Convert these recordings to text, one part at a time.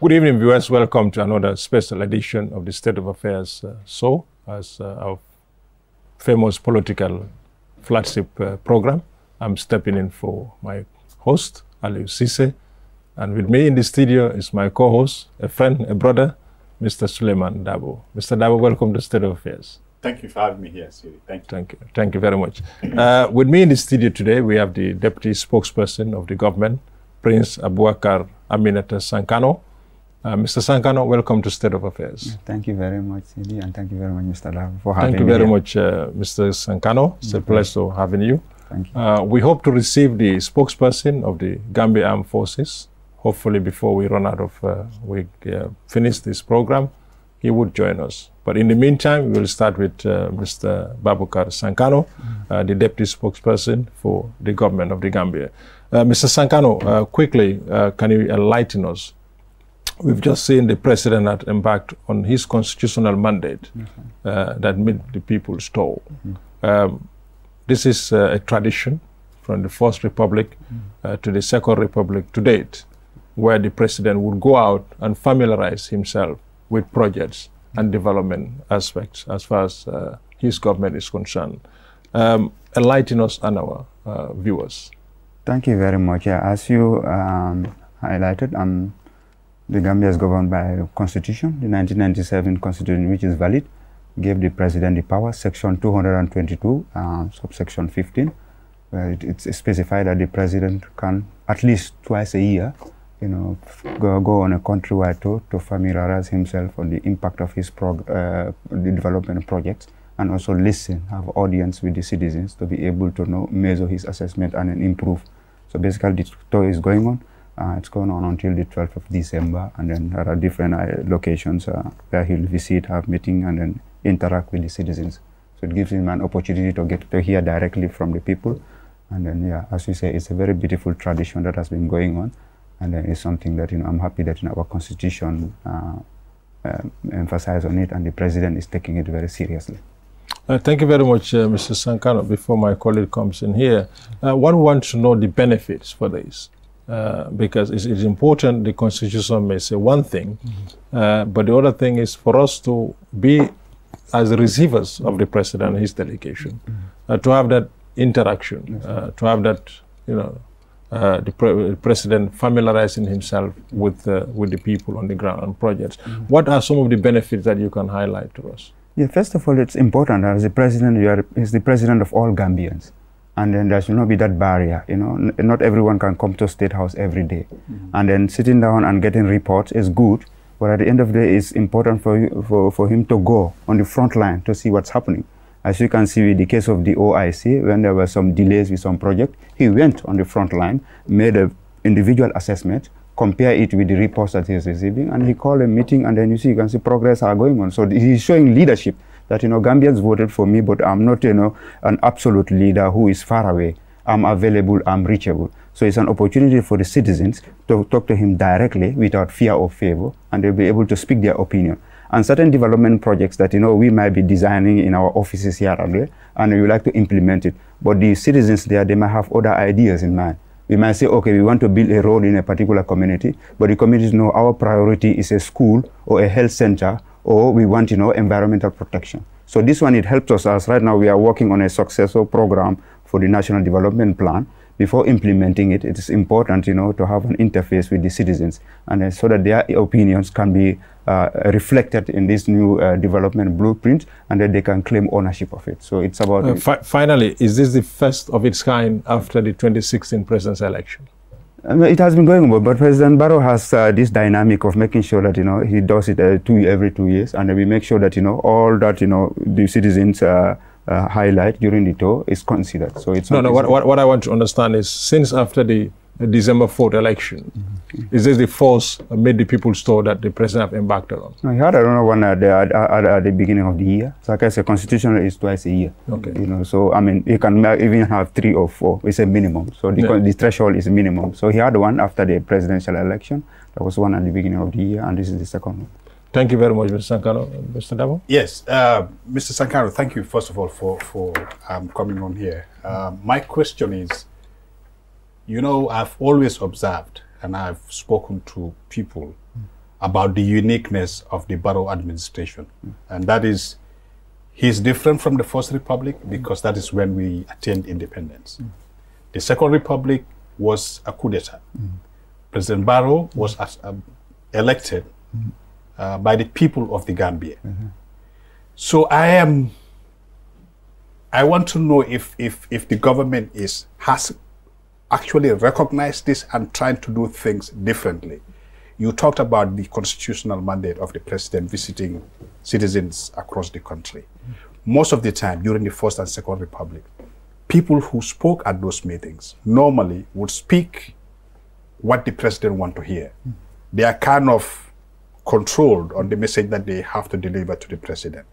Good evening, viewers. Welcome to another special edition of the State of Affairs show, as our famous political flagship program. I'm stepping in for my host, Aliou Cissé, and with me in the studio is my co-host, a friend, a brother, Mr. Suleiman Dabo. Mr. Dabo, welcome to State of Affairs. Thank you for having me here, Siri. Thank you. Thank you. Thank you very much. With me in the studio today, we have the Deputy Spokesperson of the government, Prince Abubakar Aminata Sankano. Mr. Sankano, welcome to State of Affairs. Thank you very much, Sidi, and thank you very much, Mr. Dabo, for having me. Thank you very much, Mr. Sankano. It's a pleasure having you. Thank you. We hope to receive the spokesperson of the Gambia Armed Forces. Hopefully, before we run out of, finish this program, he would join us. But in the meantime, we will start with Mr. Babukar Sankano, the Deputy Spokesperson for the government of the Gambia. Mr. Sankano, quickly, can you enlighten us? We've just seen the president had embarked on his constitutional mandate that made the people's toll. This is a tradition from the First Republic to the Second Republic to date, where the president would go out and familiarize himself with projects and development aspects as far as his government is concerned. Enlighten us and our viewers. Thank you very much. Yeah, as you highlighted, the Gambia is governed by a constitution, the 1997 constitution, which is valid, gave the president the power, section 222, subsection 15, where it's specified that the president can at least twice a year, go on a countrywide tour to familiarize himself on the impact of his the development projects, and also listen, have audience with the citizens to be able to measure his assessment and then improve. So basically, the tour is going on. It's going on until the 12th of December, and then there are different locations where he'll visit, have meeting, and then interact with the citizens. So it gives him an opportunity to get to hear directly from the people. And then, yeah, as you say, it's a very beautiful tradition that has been going on, and then it's something that I'm happy that our constitution emphasizes on it, and the president is taking it very seriously. Thank you very much, Mr. Sankano. Before my colleague comes in here, one wants to know the benefits for this. Because it's important, the Constitution may say one thing, but the other thing is for us to be as receivers of the President and his delegation, to have that interaction, to have that, the President familiarizing himself with the people on the ground and projects. What are some of the benefits that you can highlight to us? Yeah, first of all, it's important as the President, he's the President of all Gambians. And then there should not be that barrier, not everyone can come to State House every day. And then sitting down and getting reports is good, but at the end of the day, it's important for him to go on the front line to see what's happening. As you can see with the case of the OIC, when there were some delays with some project, he went on the front line, made an individual assessment, compare it with the reports that he's receiving, and he called a meeting, and then you can see progress are going on. So he's showing leadership. That Gambians voted for me, but I'm not an absolute leader who is far away. I'm available, I'm reachable. So it's an opportunity for the citizens to talk to him directly without fear or favor, and they'll be able to speak their opinion. And certain development projects that we might be designing in our offices here and there, and we would like to implement it. But the citizens there, they might have other ideas in mind. We might say, okay, we want to build a road in a particular community, but the communities know our priority is a school or a health center, or we want, environmental protection. So this one, it helps us, as right now we are working on a successful program for the National Development Plan. Before implementing it, it is important, to have an interface with the citizens, and so that their opinions can be reflected in this new development blueprint, and that they can claim ownership of it. So it's about... Finally, is this the first of its kind after the 2016 president's election? It has been going on, but President Barrow has this dynamic of making sure that he does it every 2 years, and we make sure that all that the citizens highlight during the tour is considered. So it's no. What I want to understand is, since after the December 4th election, is this the force made the people's tour that the president have embarked on? No, he had another one at the beginning of the year. So like I said, constitutional is twice a year. Okay. So I mean, you can even have 3 or 4. It's a minimum. So the threshold is minimum. So he had one after the presidential election. There was one at the beginning of the year, and this is the second one. Thank you very much, Mr. Sankano. Mr. Dabo? Yes, Mr. Sankano, thank you, first of all, for coming on here. My question is, I've always observed, and I've spoken to people about the uniqueness of the Barrow administration. And that is, he's different from the First Republic because that is when we attained independence. The Second Republic was a coup d'etat. President Barrow was elected by the people of the Gambia. So I want to know if the government has actually recognized this and trying to do things differently. You talked about the constitutional mandate of the president visiting citizens across the country. Most of the time during the First and Second Republic, people who spoke at those meetings normally would speak what the president wants to hear. They are kind of controlled on the message that they have to deliver to the president.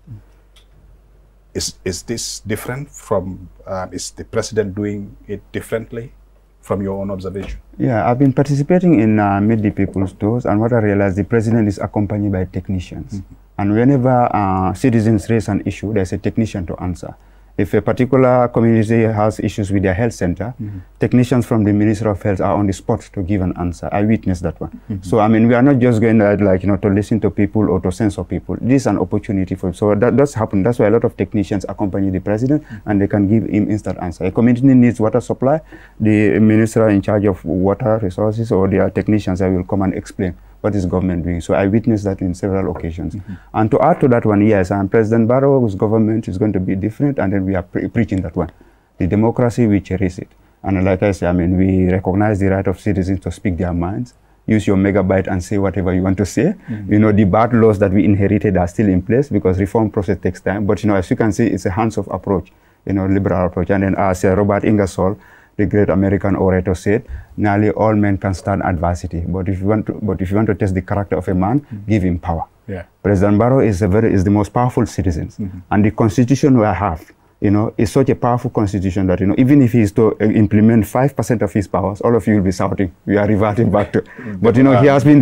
Is this different from, is the president doing it differently from your own observation? Yeah, I've been participating in Meet the People's Tours, and what I realized, the president is accompanied by technicians. And whenever citizens raise an issue, there's a technician to answer. If a particular community has issues with their health center, technicians from the Ministry of Health are on the spot to give an answer. I witnessed that one. So, I mean, we are not just going to listen to people or to censor people. This is an opportunity for, so that does happen. That's why a lot of technicians accompany the president and they can give him instant answer. A community needs water supply, the minister in charge of water resources or their technicians will come and explain what is government doing. So I witnessed that in several occasions. And to add to that one, yes, President Barrow's government is going to be different, and then we are preaching that one. The democracy, we cherish it. And like I say, I mean, we recognize the right of citizens to speak their minds, use your megabyte and say whatever you want to say. You know, the bad laws that we inherited are still in place because reform process takes time. But, you know, as you can see, it's a hands-off approach, you know, liberal approach. And then as Robert Ingersoll, the great American orator, said, nearly all men can stand adversity, but if you want to test the character of a man, give him power. Yeah. President Barrow is the most powerful citizen, and the constitution we have, you know, is such a powerful constitution that, you know, even if he is to implement 5% of his powers, all of you will be shouting, we are reverting back to. But, you know, he has been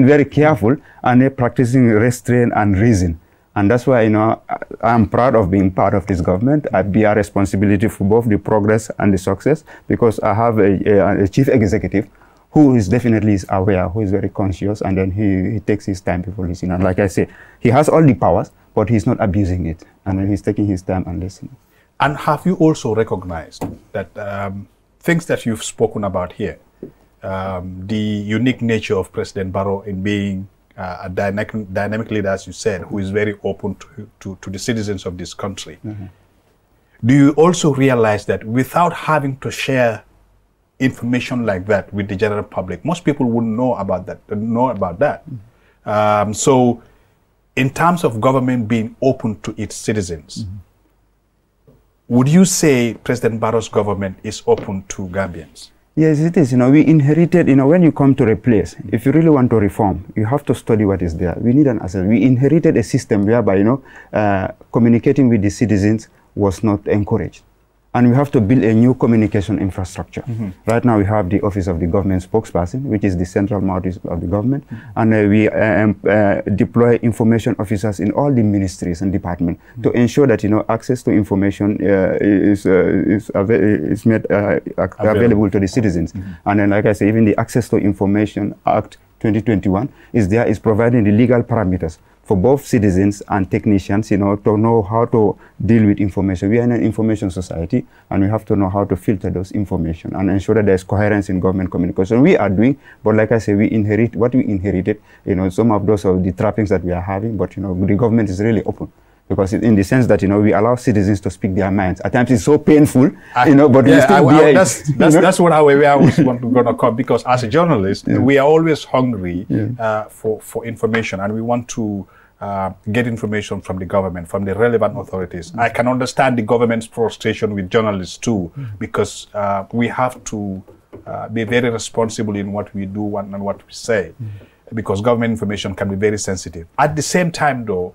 very careful and practicing restraint and reason. And that's why, you know, I'm proud of being part of this government. I bear responsibility for both the progress and the success because I have a chief executive who is definitely aware, who is very conscious, and then he takes his time before listening. And like I say, he has all the powers, but he's not abusing it. And then he's taking his time and listening. And have you also recognized that things that you've spoken about here, the unique nature of President Barrow in being a dynamic leader, as you said, who is very open to the citizens of this country. Do you also realize that without having to share information like that with the general public, most people wouldn't know about that? So in terms of government being open to its citizens, would you say President Barrow's government is open to Gambians? Yes, it is. You know, we inherited, you know, when you come to a place, if you really want to reform, you have to study what is there. We need an asset. We inherited a system whereby, you know, communicating with the citizens was not encouraged. And we have to build a new communication infrastructure. Right now we have the Office of the Government Spokesperson, which is the central mouth of the government. And we deploy information officers in all the ministries and departments to ensure that, you know, access to information is made available to the citizens. And then, like I say, even the Access to Information Act 2021 is providing the legal parameters for both citizens and technicians, you know, to know how to deal with information. We are in an information society, and we have to know how to filter those information and ensure that there's coherence in government communication. We are doing, but like I say, we inherit what we inherited, you know, some of those are the trappings that we are having, but, you know, the government is really open. Because in the sense that, you know, we allow citizens to speak their minds. At times it's so painful, you know, but we still that's what I was going to come, because as a journalist, we are always hungry for information, and we want to get information from the government, from the relevant authorities. I can understand the government's frustration with journalists too, because we have to be very responsible in what we do and what we say, because government information can be very sensitive. At the same time, though,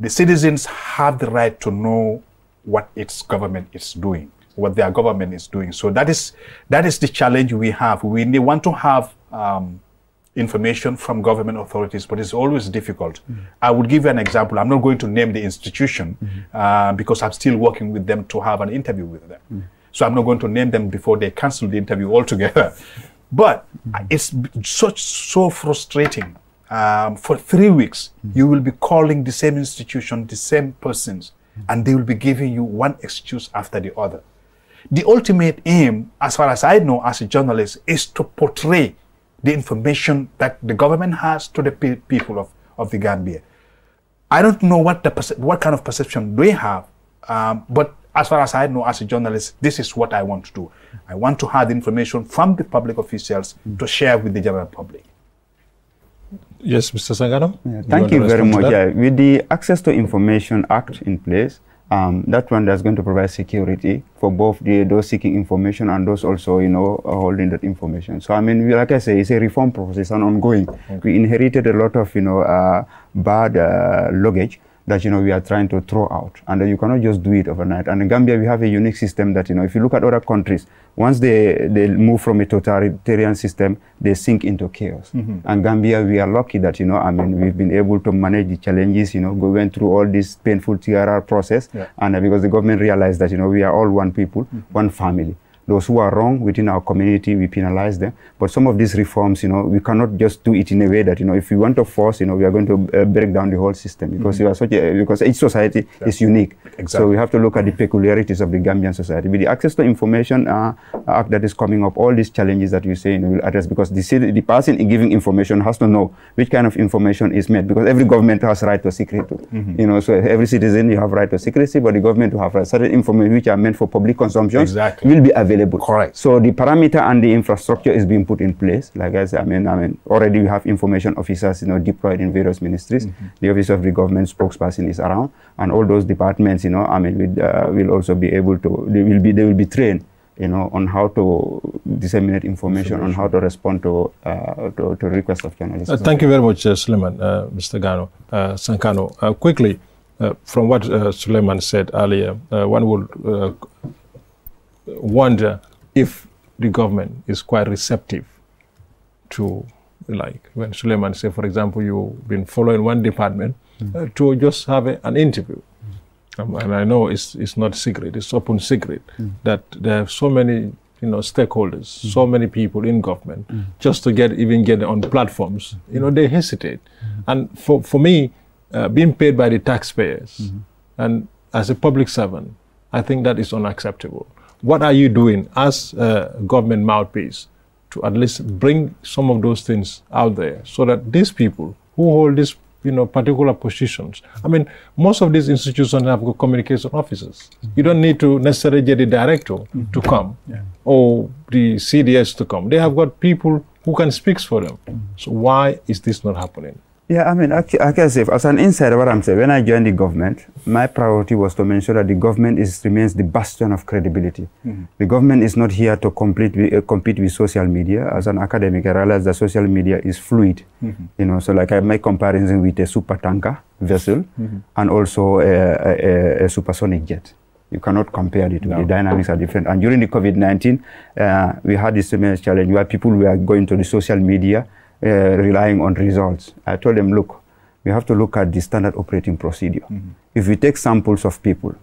the citizens have the right to know what its government is doing, what their government is doing. So that is the challenge we have. We want to have information from government authorities, but it's always difficult. I would give you an example. I'm not going to name the institution because I'm still working with them to have an interview with them. So I'm not going to name them before they cancel the interview altogether. But it's so frustrating. For 3 weeks, you will be calling the same institution, the same persons, and they will be giving you one excuse after the other. The ultimate aim, as far as I know as a journalist, is to portray the information that the government has to the people of the Gambia. I don't know what kind of perception they have, but as far as I know as a journalist, this is what I want to do. I want to have the information from the public officials to share with the general public. Yes, Mr. Sangano? Yeah, thank you very much. Yeah, with the Access to Information Act in place, that one is going to provide security for both those seeking information and those also, holding that information. So, I mean, like I say, it's a reform process and ongoing. Okay. We inherited a lot of, bad luggage that, we are trying to throw out. And you cannot just do it overnight. And in Gambia, we have a unique system that, if you look at other countries, once they move from a totalitarian system, they sink into chaos. And Gambia, we are lucky that, we've been able to manage the challenges, we went through all this painful TRR process. Yeah. And because the government realized that, we are all one people, one family. Those who are wrong within our community, we penalize them. But some of these reforms, we cannot just do it in a way that, if we want to force, we are going to break down the whole system because because each society is unique. Exactly. So we have to look at the peculiarities of the Gambian society. With the Access to Information Act that is coming up, all these challenges that you say will address, because the person giving information has to know which kind of information is made, because every government has right to secrecy. So every citizen, you have right to secrecy, but the government will have certain information which are meant for public consumption will be available. Correct. So the parameter and the infrastructure is being put in place. Like I said, already we have information officers, deployed in various ministries. The Office of the Government Spokesperson is around, and all those departments, will also be able to. They will be trained, on how to disseminate information, on how to respond to requests of journalists. Thank you very much, Suleiman, Mr. Sankano. Quickly, from what Suleiman said earlier, one would wonder if the government is quite receptive to, like when Suleiman said, for example, you've been following one department to just have an interview. And I know it's not secret, it's open secret that there are so many stakeholders, so many people in government, just to get on platforms, they hesitate. And for me, being paid by the taxpayers and as a public servant, I think that is unacceptable. What are you doing as a government mouthpiece to at least bring some of those things out there so that these people who hold these particular positions, most of these institutions have got communication officers. You don't need to necessarily get the director to come or the CDS to come. They have got people who can speak for them. So why is this not happening? Yeah, actually, I can say, as an insider, what I'm saying, when I joined the government, my priority was to make sure that the government remains the bastion of credibility. The government is not here to compete with social media. As an academic, I realized that social media is fluid. So like I make comparison with a super tanker vessel and also a supersonic jet. You cannot compare the two. No. The dynamics are different. And during the COVID-19, we had this immense challenge where people were going to the social media, relying on results. I told them, look, we have to look at the standard operating procedure. If we take samples of people,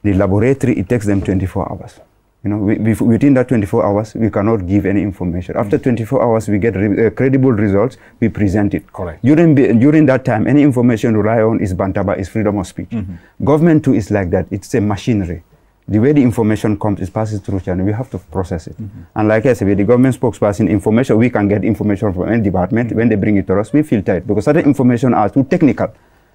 the laboratory, it takes them 24 hours. Within that 24 hours, we cannot give any information. After 24 hours, we get credible results, we present it. Correct. During that time, any information rely on is bantaba, is freedom of speech. Government too is like that. It's a machinery. The way the information comes, it passes through channel. We have to process it. And like I said, with the government spokesperson information, we can get information from any department. When they bring it to us, we filter it because certain information are too technical.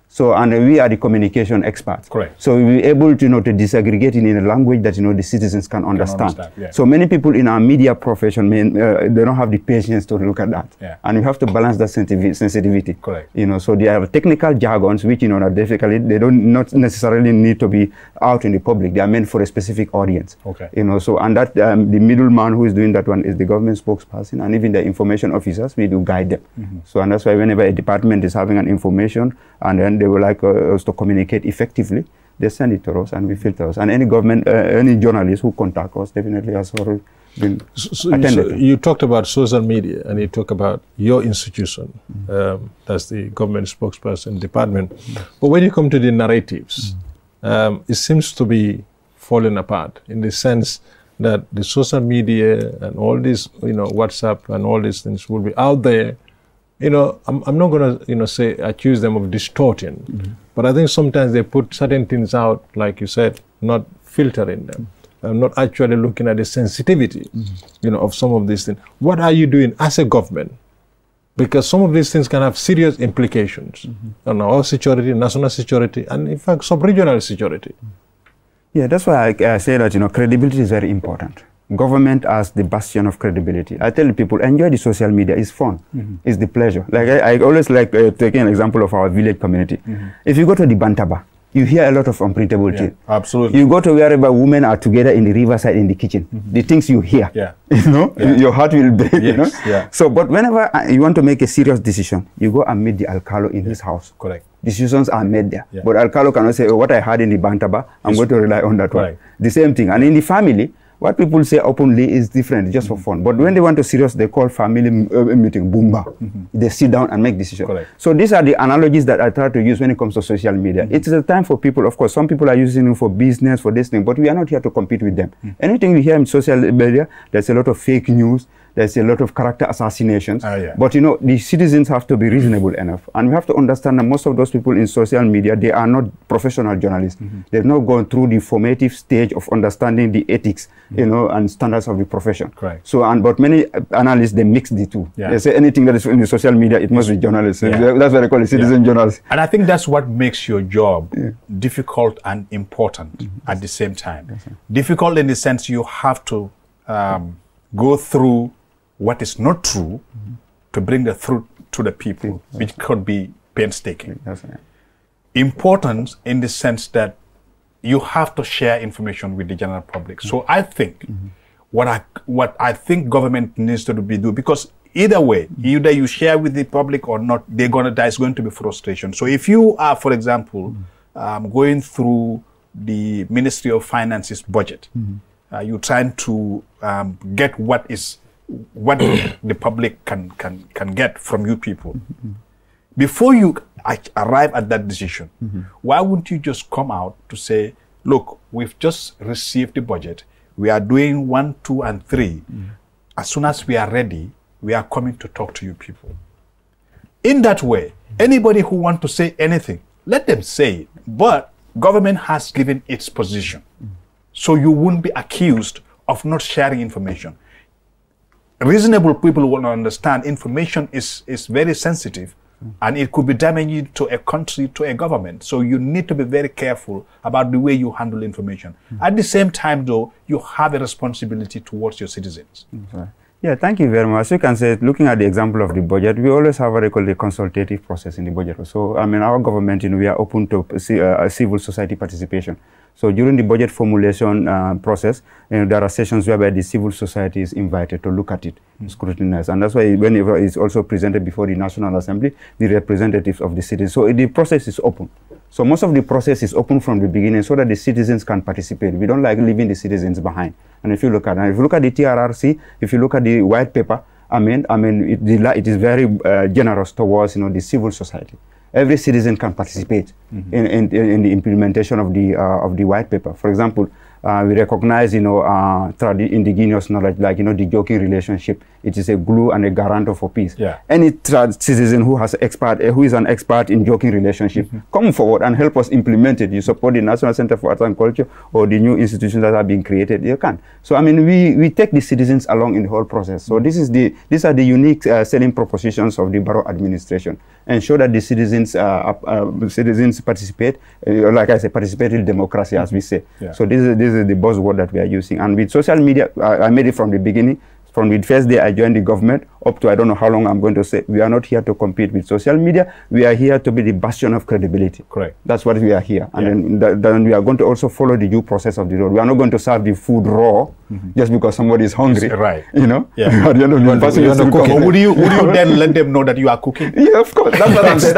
So, and we are the communication experts. Correct. So we're able to, to disaggregate it in a language that, the citizens can understand. Yeah. So many people in our media profession, they don't have the patience to look at that. Yeah. And we have to balance that sensitivity. Correct. So there are technical jargons which, are difficult. They don't not necessarily need to be out in the public. They are meant for a specific audience. Okay. So, and that, the middleman who is doing that one is the government spokesperson, and even the information officers, we do guide them. So, and that's why whenever a department is having an information, and then they would like us to communicate effectively, they send it to us and we filter us. And any government, any journalist who contact us definitely has already been attended to. You talked about social media and you talk about your institution, that's the government spokesperson department. But when you come to the narratives, it seems to be falling apart in the sense that the social media and all this, WhatsApp and all these things will be out there. I'm not going to, accuse them of distorting, but I think sometimes they put certain things out, like you said, not filtering them, not actually looking at the sensitivity, of some of these things. What are you doing as a government? Because some of these things can have serious implications on our security, national security, and in fact, sub-regional security. Yeah, that's why I say that, credibility is very important. Government as the bastion of credibility. I tell people, enjoy the social media. It's fun. It's the pleasure. Like I always like taking an example of our village community. If you go to the Bantaba, you hear a lot of unprintable things. Absolutely. You go to wherever women are together in the riverside in the kitchen. The things you hear, your heart will break. So, but whenever you want to make a serious decision, you go and meet the Alcalo in his house. Correct. Decisions are made there. But Alcalo cannot say, what I heard in the Bantaba, I'm going to rely on that one. The same thing. And in the family, what people say openly is different, just for fun. But when they want to serious, they call family meeting, boomba. They sit down and make decisions. So these are the analogies that I try to use when it comes to social media. It is a time for people, of course, some people are using it for business, for this thing, but we are not here to compete with them. Anything we hear in social media, there's a lot of fake news, there's a lot of character assassinations. But the citizens have to be reasonable enough. And we have to understand that most of those people in social media, they are not professional journalists. They've not gone through the formative stage of understanding the ethics, and standards of the profession. So, but many analysts, they mix the two. They say anything that is in the social media, it must be journalists. That's what they call it, citizen journalists. And I think that's what makes your job difficult and important at the same time. Difficult in the sense you have to go through what is not true to bring the truth to the people, which could be painstaking. Important in the sense that you have to share information with the general public. So I think what I think government needs to do, because either way, either you share with the public or not, there's going to be frustration. So if you are, for example, going through the Ministry of Finance's budget, you're trying to get what the public can get from you people. Before you arrive at that decision, why wouldn't you just come out to say, look, we've just received the budget, we are doing 1, 2, and 3. As soon as we are ready, we are coming to talk to you people. In that way, anybody who wants to say anything, let them say it. But government has given its position. So you wouldn't be accused of not sharing information. Reasonable people will understand information is very sensitive and it could be damaging to a country, to a government. So you need to be very careful about the way you handle information. At the same time, though, you have a responsibility towards your citizens. Yeah, thank you very much. You can say, looking at the example of the budget, we always have what they call the consultative process in the budget. So, I mean, our government, we are open to civil society participation. So during the budget formulation process, there are sessions whereby the civil society is invited to look at it, scrutinize. And that's why whenever it's also presented before the National Assembly, the representatives of the citizens. So the process is open. So most of the process is open from the beginning so that the citizens can participate. We don't like leaving the citizens behind. And if you look at the TRRC, if you look at the white paper, it is very generous towards the civil society. Every citizen can participate in the implementation of the white paper. For example, we recognize indigenous knowledge, like the joking relationship. It is a glue and a guarantor for peace. Any citizen who is an expert in joking relationship, come forward and help us implement it. You support the National Center for Arts and Culture or the new institutions that are being created. You can. So I mean, we take the citizens along in the whole process. So these are the unique selling propositions of the Barrow administration. Ensure that the citizens participate, like I say, participatory democracy, as we say. So this is the buzzword that we are using. And with social media, I made it from the beginning. From the first day I joined the government up to I don't know how long I'm going to say, we are not here to compete with social media. We are here to be the bastion of credibility. Correct. That's what we are here. And then we are going to also follow the due process of the road. We are not going to serve the food raw just because somebody is hungry. Right. You know? Yeah. Would you then let them know that you are cooking? Yeah, of course. That's what I'm saying.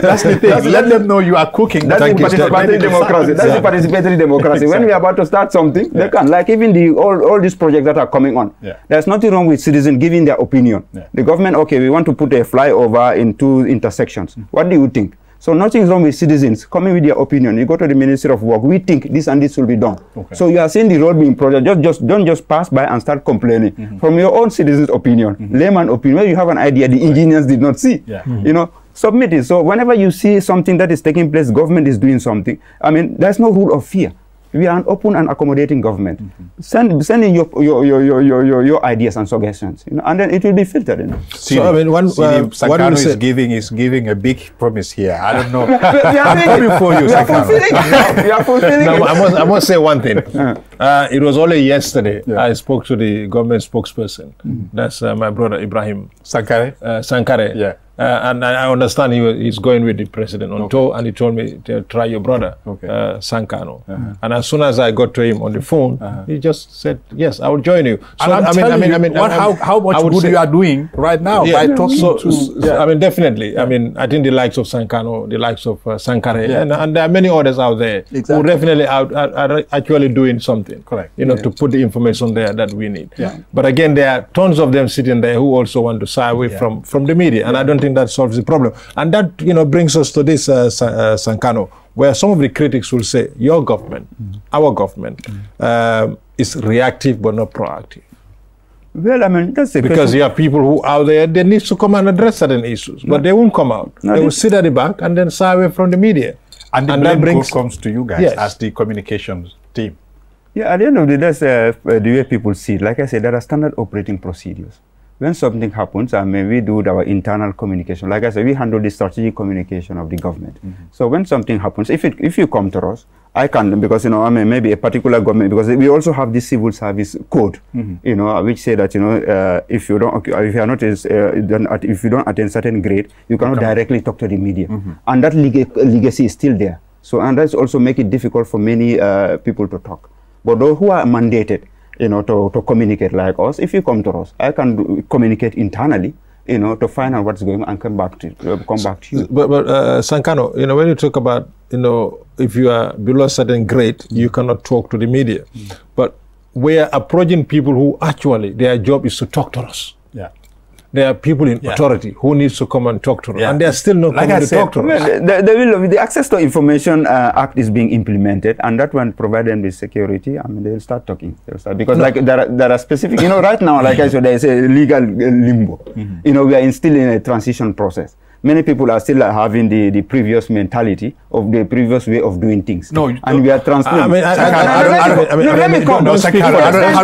That's the thing. Let them know you are cooking. That's the participatory democracy. That's the participatory democracy. When we are about to start something, they can. Like even all these projects that are coming on. There's nothing wrong with citizens giving their opinion. The government, okay, we want to put a flyover in 2 intersections. What do you think? So nothing is wrong with citizens coming with their opinion. You go to the Ministry of Work, we think this and this will be done. Okay. So you are seeing the road being project, don't just pass by and start complaining. From your own citizens' opinion, layman opinion, where you have an idea the engineers did not see. Yeah. You know, submit it. So whenever you see something that is taking place, government is doing something, I mean, there's no rule of fear. We are an open and accommodating government. Send in your ideas and suggestions, you know, and then it will be filtered. You know. So I mean, Sankano is giving a big promise here. I don't know. We are fulfilling. No, I must say one thing. It was only yesterday I spoke to the government spokesperson. That's my brother Ibrahim Sankare. Yeah. And I understand he's going with the president on tour, and he told me to try your brother, Sankano. And as soon as I got to him on the phone, he just said, "Yes, I will join you." So and how much good you are doing right now by talking to. I mean, definitely. I mean, I think the likes of Sankano, the likes of Sankare, and there are many others out there who definitely are actually doing something. Correct. You know, to put the information there that we need. But again, there are tons of them sitting there who also want to shy away from the media, and I don't think that solves the problem. And that, you know, brings us to this Sankano, where some of the critics will say your government, our government, is reactive but not proactive. Well, I mean, that's the because you have people who out there, they need to come and address certain issues, but they won't come out. They will sit at the back and then shy away from the media. And the blame comes to you guys as the communications team. Yeah, at the end of the day, that's the way people see it. Like I said, there are standard operating procedures. When something happens, I mean, we do our internal communication. Like I said, we handle the strategic communication of the government. So when something happens, if you come to us, I can, because, you know, I mean, maybe a particular government, because we also have the civil service code, you know, which say that, you know, if you don't attain certain grade, you cannot directly talk to the media. And that legacy is still there. So, and that's also make it difficult for many people to talk. But those who are mandated, you know, to communicate like us, if you come to us, I can communicate internally, you know, to find out what's going on and come back to you. But Sankano, you know, when you talk about, you know, if you are below a certain grade, you cannot talk to the media. But we are approaching people who actually, their job is to talk to us. Yeah. There are people in authority who needs to come and talk to us, and they are still not coming to talk to us. The Access to Information Act is being implemented, and that one provide them with security. I mean, they will start talking. Because like there are specific, you know, right now, like I said, there is a legal limbo. You know, we are still in a transition process. Many people are still having the previous mentality of the previous way of doing things. No, and we are transforming. I'm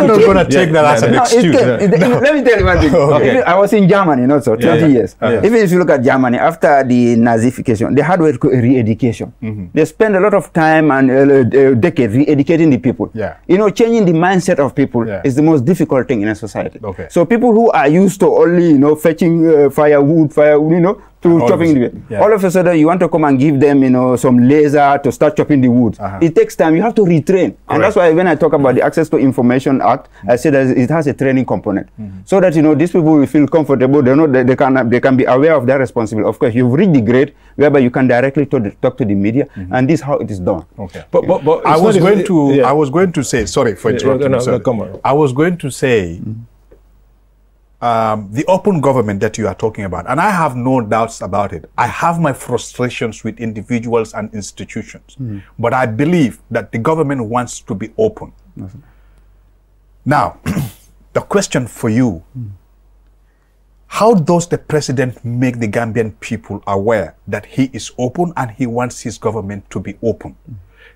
not going to take that as an excuse. Let me tell you one thing. I was in Germany, you know, so 20 years. Even if you look at Germany, after the Nazification, they had re-education. They spend a lot of time and a decade re-educating the people. You know, changing the mindset of people is the most difficult thing in a society. So people who are used to only, you know, fetching firewood, you know, to chopping the wood. All of a sudden, you want to come and give them, you know, some laser to start chopping the wood. It takes time. You have to retrain. And that's why when I talk about the Access to Information Act, I say that it has a training component. So that, you know, these people will feel comfortable. They know that they can be aware of their responsibility. Of course, you've reached the grade whereby you can directly talk to the media, and this is how it is done. But I was going to say, sorry for interrupting. I was going to say, the open government that you are talking about, and I have no doubts about it. I have my frustrations with individuals and institutions, but I believe that the government wants to be open. Now, the question for you, how does the president make the Gambian people aware that he is open and he wants his government to be open?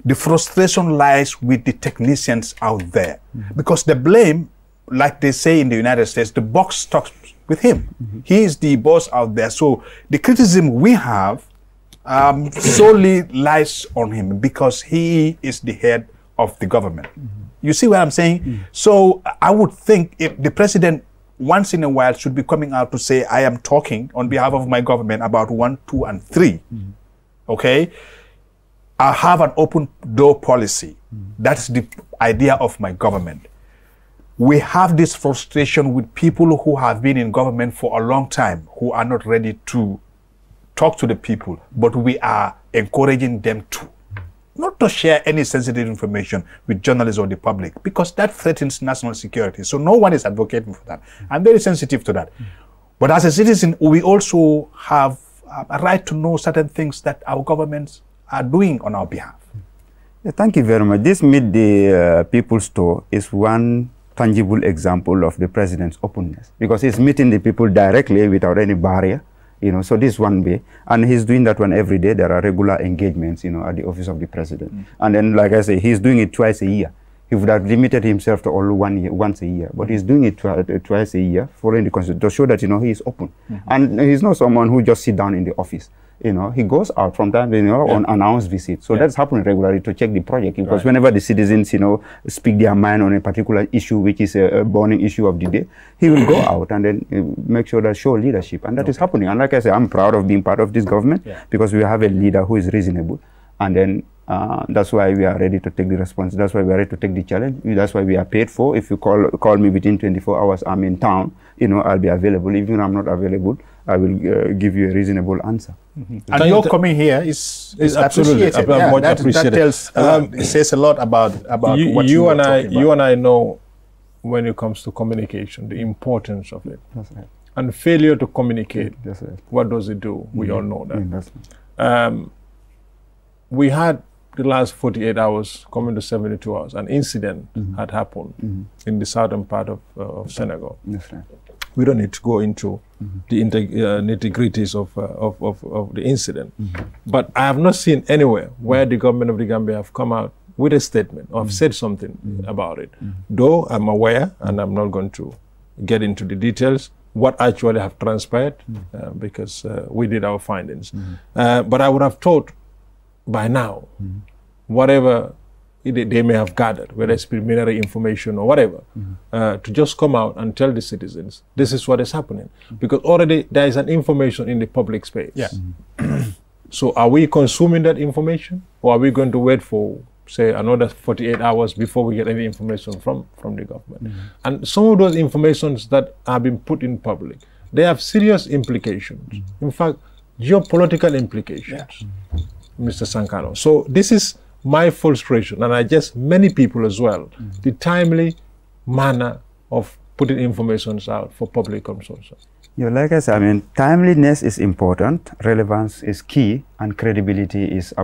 The frustration lies with the technicians out there, because the blame, like they say in the United States, the buck stops with him. He is the boss out there. So the criticism we have solely lies on him because he is the head of the government. You see what I'm saying? So I would think if the president once in a while should be coming out to say, I am talking on behalf of my government about 1, 2, and 3. Okay? I have an open door policy. That's the idea of my government. We have this frustration with people who have been in government for a long time, who are not ready to talk to the people, but we are encouraging them to. Not to share any sensitive information with journalists or the public, because that threatens national security. So no one is advocating for that. I'm very sensitive to that. But as a citizen, we also have a right to know certain things that our governments are doing on our behalf. Yeah, thank you very much. This Meet the People's Tour is one tangible example of the president's openness, because he's meeting the people directly without any barrier, you know, so this is one way, and he's doing that one every day. There are regular engagements, you know, at the office of the president. And then, like I say, he's doing it twice a year. He would have limited himself to only once a year, but he's doing it twice a year, following the constitution, to show that, you know, he is open. And he's not someone who just sit down in the office. You know, he goes out from time, you know, on announced visits. So that's happening regularly to check the project, because whenever the citizens, you know, speak their mind on a particular issue, which is a burning issue of the day, he will go out and then make sure that show leadership. And that is happening. And like I say, I'm proud of being part of this government, because we have a leader who is reasonable. And then that's why we are ready to take the response. That's why we are ready to take the challenge. That's why we are paid for. If you call me within 24 hours, I'm in town, you know, I'll be available. Even if I'm not available, I will give you a reasonable answer. And your coming here is absolutely appreciated. Much appreciated. That tells, it says a lot about what you and I know, when it comes to communication, the importance of it. That's right. And failure to communicate, That's right. what does it do? We all know that. That's right. We had the last 48 hours coming to 72 hours. An incident had happened in the southern part of Senegal. That's right. We don't need to go into the nitty-gritties of the incident. But I have not seen anywhere where the government of the Gambia have come out with a statement or have said something about it. Though I'm aware, and I'm not going to get into the details, what actually have transpired, because we did our findings. But I would have thought by now, whatever they may have gathered, whether it's preliminary information or whatever, to just come out and tell the citizens, this is what is happening. Because already there is an information in the public space. So are we consuming that information, or are we going to wait for, say, another 48 hours before we get any information from the government? And some of those informations that have been put in public, they have serious implications. In fact, geopolitical implications, Mr. Sankano. So this is my frustration, and I guess many people as well, the timely manner of putting information out for public consumption. Yeah, like I said, I mean, timeliness is important, relevance is key, and credibility is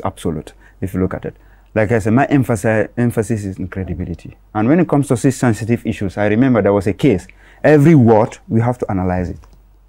absolute, if you look at it. Like I said, my emphasis is in credibility. And when it comes to these sensitive issues, I remember there was a case. Every word, we have to analyze it.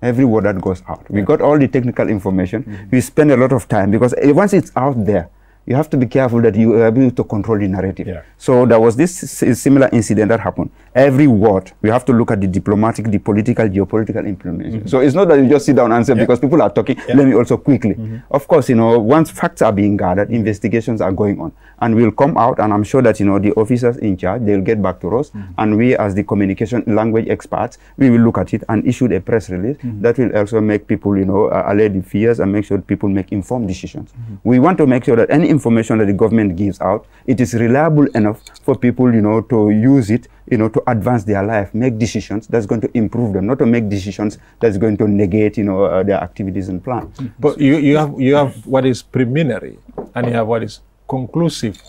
Every word that goes out. We got all the technical information. We spend a lot of time, because once it's out there, you have to be careful that you are able to control the narrative. So there was this similar incident that happened. Every word, we have to look at the diplomatic, the political, geopolitical implementation. So it's not that you just sit down and say, because people are talking, let me also quickly. Of course, you know, once facts are being gathered, investigations are going on. And we'll come out, and I'm sure that, you know, the officers in charge, they'll get back to us. And we, as the communication language experts, we will look at it and issue a press release that will also make people, you know, allay the fears and make sure people make informed decisions. We want to make sure that any information that the government gives out, it is reliable enough for people, you know, to use it, you know, to advance their life, make decisions that's going to improve them, not to make decisions that's going to negate, you know, their activities and plans. But you have what is preliminary, and you have what is conclusive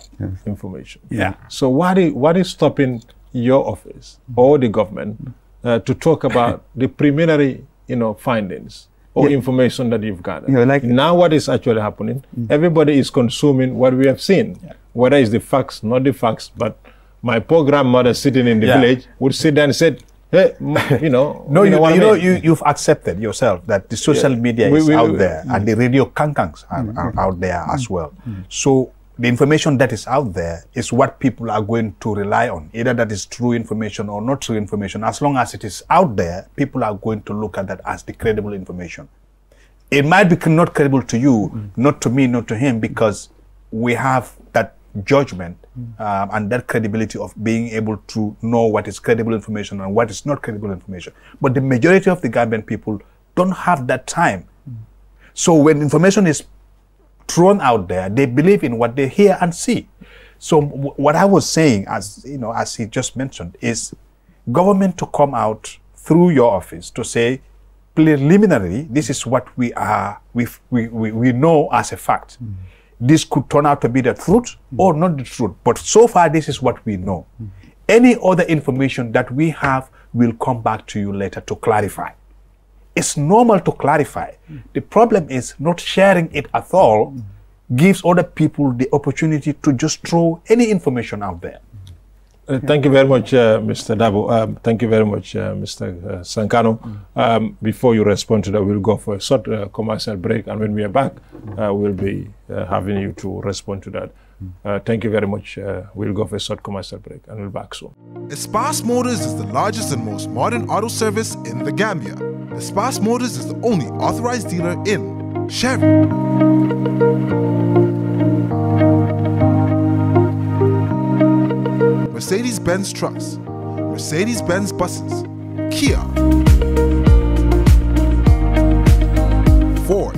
information. So what is stopping your office or the government to talk about the preliminary, you know, findings or information that you've gathered? Like now what is actually happening, everybody is consuming what we have seen, whether it's the facts, not the facts, but my poor grandmother sitting in the village would sit there and said, hey, you know. No, you've accepted yourself that the social media is out there, and the radio kankangs are out there as well. So the information that is out there is what people are going to rely on, either that is true information or not true information. As long as it is out there, people are going to look at that as the credible information. It might be not credible to you, not to me, not to him, because we have that judgment and that credibility of being able to know what is credible information and what is not credible information. But the majority of the Gambian people don't have that time. So when information is thrown out there, they believe in what they hear and see. So what I was saying, as you know, as he just mentioned, is government to come out through your office to say, preliminarily, this is what we know as a fact. This could turn out to be the truth or not the truth, but so far this is what we know. Any other information that we have will come back to you later to clarify. it's normal to clarify. The problem is not sharing it at all gives other people the opportunity to just throw any information out there. Thank you very much, Mr. Dabo. Thank you very much, Mr. Sankano. Before you respond to that, we'll go for a short commercial break, and when we are back, we'll be having you to respond to that. Thank you very much. We'll go for a short commercial break, and we'll be back soon. Espas Motors is the largest and most modern auto service in the Gambia. Espas Motors is the only authorized dealer in Chevy, Mercedes-Benz trucks, Mercedes-Benz buses, Kia, Ford,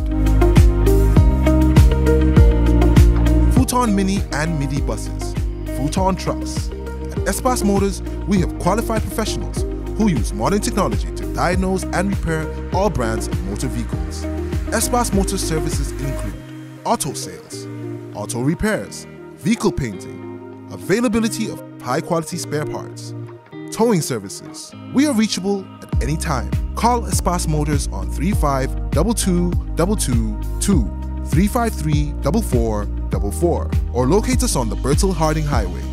Futon Mini and Midi buses, Futon trucks. At Espas Motors, we have qualified professionals who use modern technology to diagnose and repair all brands of motor vehicles. Espas Motor services include auto sales, auto repairs, vehicle painting, availability of high-quality spare parts, towing services. We are reachable at any time. Call Espas Motors on 352222 353-4444 or locate us on the Bertil Harding Highway.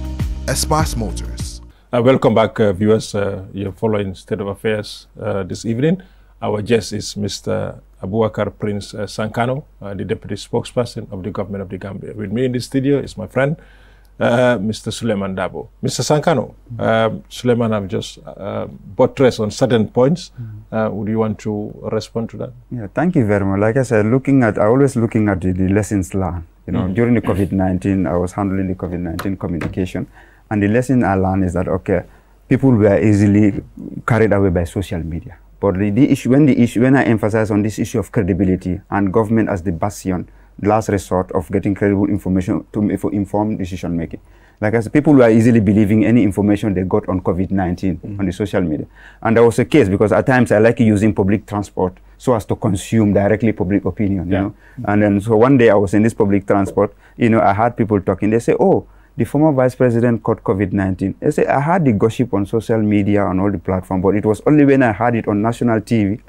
Espas Motors. Welcome back, viewers. You're following State of Affairs this evening. Our guest is Mr. Abubakar Prince Sankano, the Deputy Spokesperson of the Government of the Gambia. With me in the studio is my friend, Mr. Suleiman Dabo. Mr. Sankano, Suleiman have just buttressed on certain points. Would you want to respond to that? Yeah, thank you very much. Like I said, always looking at the lessons learned. You know, during the COVID-19, I was handling the COVID-19 communication, and the lesson I learned is that, okay, people were easily carried away by social media. But when I emphasize on this issue of credibility and government as the bastion, last resort of getting credible information for informed decision making. Like I said, people were easily believing any information they got on COVID-19 on the social media. And that was a case because at times I like using public transport so as to consume directly public opinion, you know. And then so one day I was in this public transport, you know, I heard people talking. They say, oh, the former vice president caught COVID-19. They say, I heard the gossip on social media, on all the platforms, but it was only when I heard it on national TV,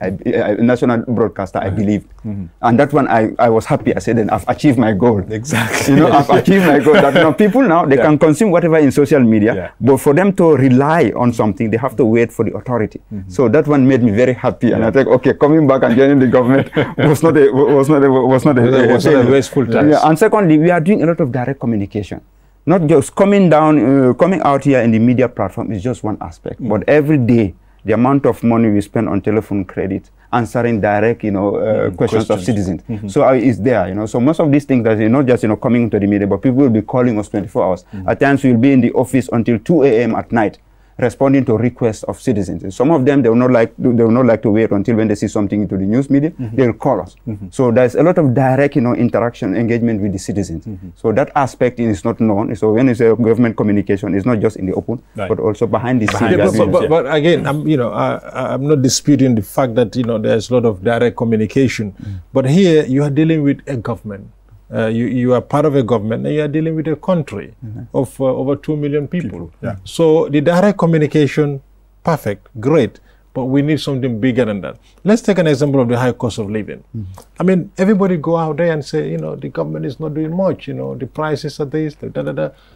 national broadcaster, I believed. And that one, I was happy. I said, then I've achieved my goal. Exactly. You know, I've achieved my goal. That, you know, people now, they can consume whatever in social media, but for them to rely on something, they have to wait for the authority. So that one made me very happy. And I think, okay, coming back and joining the government was not a wasteful task. Yeah. And secondly, we are doing a lot of direct communication. Not just coming out here in the media platform is just one aspect, but every day, the amount of money we spend on telephone credit, answering direct, you know, questions of citizens. So it's there, you know. So most of these things that not just, you know, coming to the media, but people will be calling us 24 hours. At times we'll be in the office until 2 a.m. at night, responding to requests of citizens. And some of them, they will not like to wait until when they see something into the news media, they will call us. So there's a lot of direct, you know, interaction, engagement with the citizens. So that aspect is not known. So when it's a government communication, it's not just in the open, but also behind the scenes. But again, I'm not disputing the fact that, you know, there's a lot of direct communication. But here you are dealing with a government. You are part of a government and you are dealing with a country of over 2 million people. So the direct communication, perfect, great, but we need something bigger than that. Let's take an example of the high cost of living. I mean, everybody go out there and say, you know, the government is not doing much, you know, the prices are this,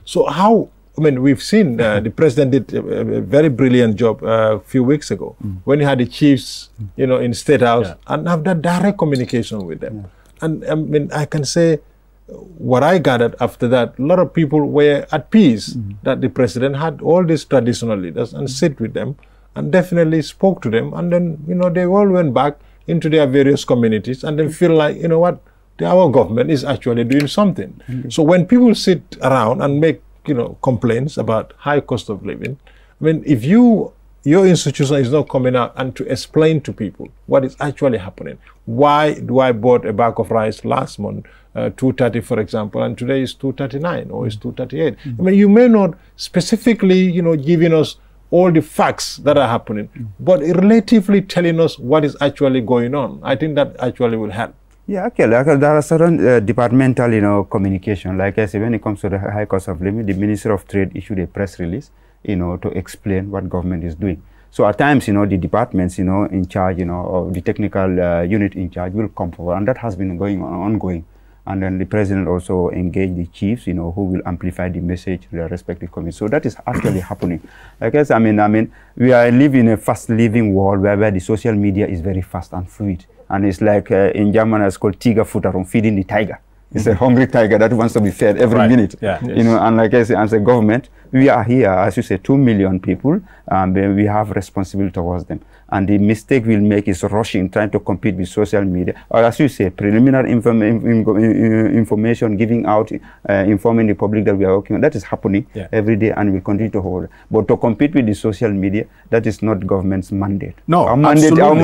So how, I mean, we've seen the president did a very brilliant job a few weeks ago when he had the chiefs, you know, in State House and have that direct communication with them. And I mean, I can say what I gathered after that, a lot of people were at peace that the president had all these traditional leaders and sit with them and definitely spoke to them. And then, you know, they all went back into their various communities and then feel like, you know what, our government is actually doing something. So when people sit around and make, you know, complaints about high cost of living, I mean, if your institution is not coming out and to explain to people what is actually happening. Why do I bought a bag of rice last month, 230 for example, and today is 239 or it's 238? I mean, you may not specifically, you know, giving us all the facts that are happening, but relatively telling us what is actually going on. I think that actually will help. Yeah, okay. Like, there are certain departmental, you know, communication. Like I said, when it comes to the high cost of living, the Ministry of Trade issued a press release, you know, to explain what government is doing. So at times, the departments, in charge, or the technical unit in charge will come forward, and that has been ongoing. And then the president also engaged the chiefs, who will amplify the message to their respective communities. So that is actually happening. I guess, I mean, we are living in a fast-living world where the social media is very fast and fluid. And it's like in German, it's called Tigerfutter, feeding the tiger. It's a hungry tiger that wants to be fed every minute. Yeah. Yes. And like I say, as a government, we are here, as you say, 2 million people, and we have responsibility towards them. And the mistake we'll make is rushing, trying to compete with social media, or as you say, preliminary information, giving out, informing the public that we are working on. That is happening every day, and will continue to hold. But to compete with the social media, that is not government's mandate. No, our mandate is to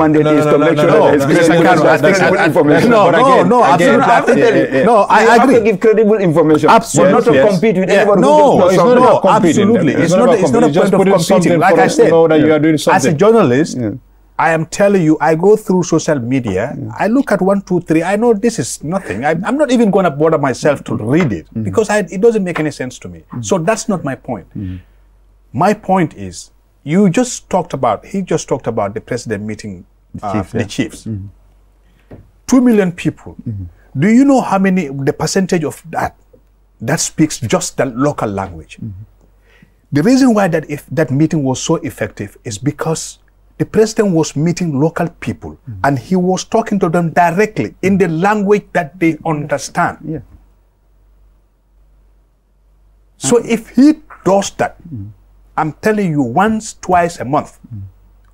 make sure that I agree. To give credible information, absolutely, but not to compete with anybody. Absolutely. It's not a point of competing. Like I said, as a journalist, I am telling you, I go through social media, I look at 1, 2, 3, I know this is nothing. I'm not even going to bother myself to read it because it doesn't make any sense to me. So that's not my point. My point is, he just talked about the president meeting the chiefs. 2 million people. Do you know how many, the percentage of that speaks just the local language? The reason why that meeting was so effective is because the president was meeting local people and he was talking to them directly in the language that they understand. So if he does that, I'm telling you, once, twice a month,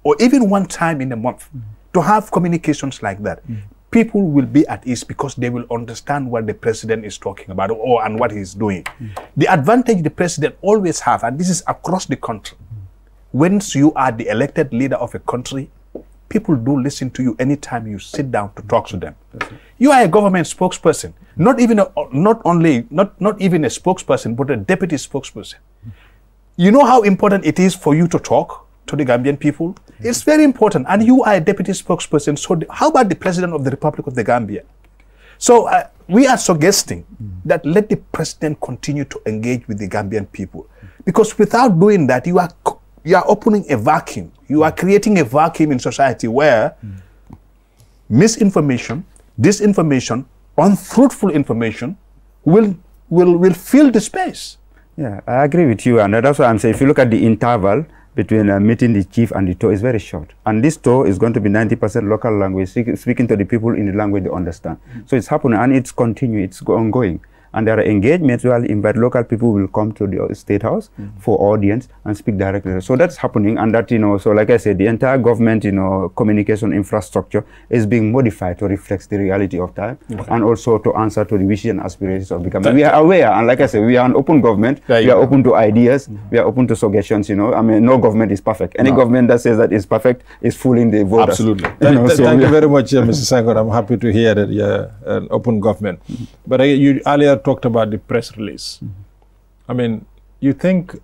or even one time in a month, to have communications like that, people will be at ease because they will understand what the president is talking about and what he's doing. The advantage the president always have, and this is across the country, once you are the elected leader of a country, people do listen to you anytime you sit down to talk to them. You are a government spokesperson, not even a spokesperson, but a deputy spokesperson. You know how important it is for you to talk to the Gambian people? It's very important, and you are a deputy spokesperson. So how about the president of the Republic of the Gambia? So we are suggesting that let the president continue to engage with the Gambian people, because without doing that, you are opening a vacuum. You are creating a vacuum in society where misinformation, disinformation, unfruitful information will fill the space. Yeah, I agree with you, and that's why I'm saying if you look at the interval between meeting the chief and the tour, is very short. And this tour is going to be 90% local language, speaking to the people in the language they understand. So it's happening, and it's continuing, it's ongoing. And there are engagements where invite local people will come to the State House for audience and speak directly. So that's happening, and that, so like I said, the entire government, communication infrastructure is being modified to reflect the reality of time and also to answer to the wishes and aspirations of the government. We are aware, and like I said, we are an open government. We are open to ideas. We are open to suggestions, I mean, no government is perfect. Any government that says that is perfect is fooling the voters. Absolutely. Thank you very much, Mr. Senghor. I'm happy to hear that you're an open government. But you earlier talked about the press release. I mean, you think,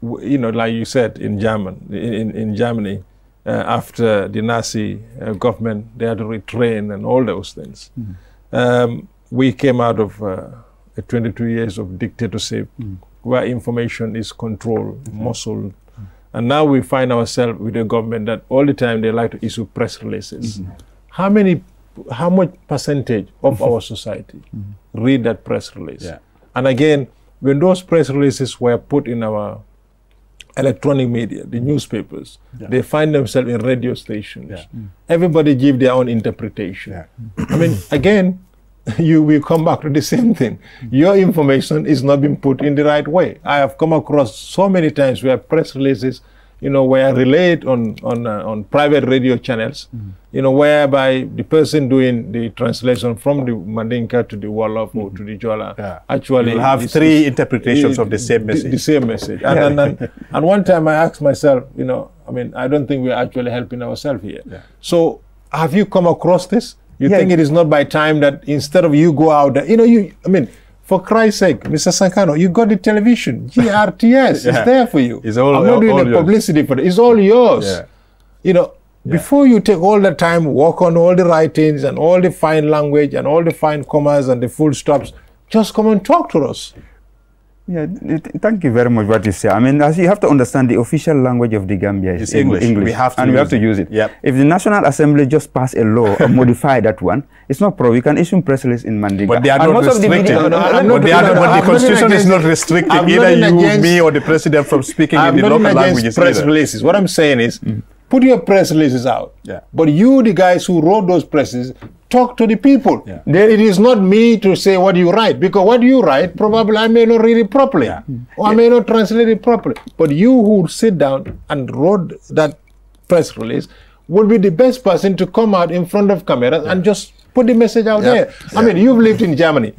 like you said in Germany, after the Nazi government, they had to retrain and all those things. We came out of 22 years of dictatorship where information is controlled, muscled, and now we find ourselves with a government that all the time they like to issue press releases. How much percentage of our society read that press release? And again, when those press releases were put in our electronic media, the newspapers, they find themselves in radio stations. Everybody give their own interpretation. I mean, again, you will come back to the same thing. Your information is not being put in the right way. I have come across so many times where press releases were relayed on private radio channels, whereby the person doing the translation from the Mandinka to the Wolof or to the Jola actually will have three interpretations of the same message. The same message. And one time I asked myself, I mean, I don't think we're actually helping ourselves here. So have you come across this? You think it is not by time that instead of you go out there, I mean, for Christ's sake, Mr. Sankano, you got the television, GRTS, it's there for you. I'm not doing the publicity for it. It's all yours. Before you take all the time, work on all the writings and all the fine language and all the fine commas and the full stops, just come and talk to us. Yeah, thank you very much what you say. I mean, as you have to understand, the official language of the Gambia is English. We have to, use it. Yep. If the National Assembly just pass a law or modify that one, it's not problem. We can issue press release in Mandinka. But they are not restricted. But the Constitution is not restricting either you, me, or the President from speaking in the local languages. Press releases. What I'm saying is, put your press releases out. Yeah. But you, the guys who wrote those presses, talk to the people. Yeah. It is not me to say what you write, because what you write, probably I may not read it properly, or I may not translate it properly. But you who sit down and wrote that press release would be the best person to come out in front of cameras and just put the message out there. I mean, you've lived in Germany.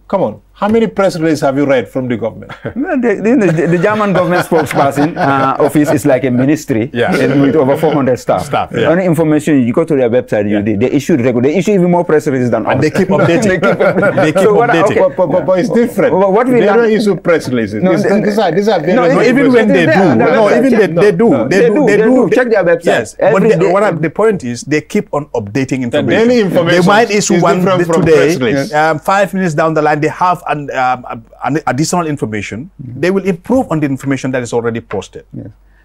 Come on. How many press releases have you read from the government? Well, the German government spokesperson office is like a ministry with over 400 staff. Any information, you go to their website, they issue regularly. They issue even more press releases than us. And they keep updating. They keep updating. But it's different. What we they don't issue press releases. These are very even when they do. They do. Check their website. Yes. But the point is, they keep on updating information. The daily information. They might issue one today. 5 minutes down the line, they have an additional information. They will improve on the information that is already posted.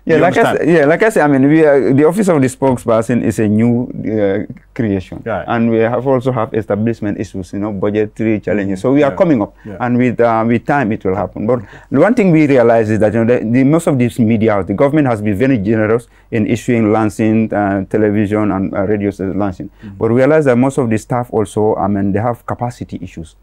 Like I said, I mean, the office of the spokesperson is a new creation, and we have also have establishment issues, budgetary challenges. So we are coming up, and with time it will happen. But the one thing we realize is that most of this media, the government has been very generous in issuing lancing television and radio lancing. But we realize that most of the staff also, I mean, they have capacity issues.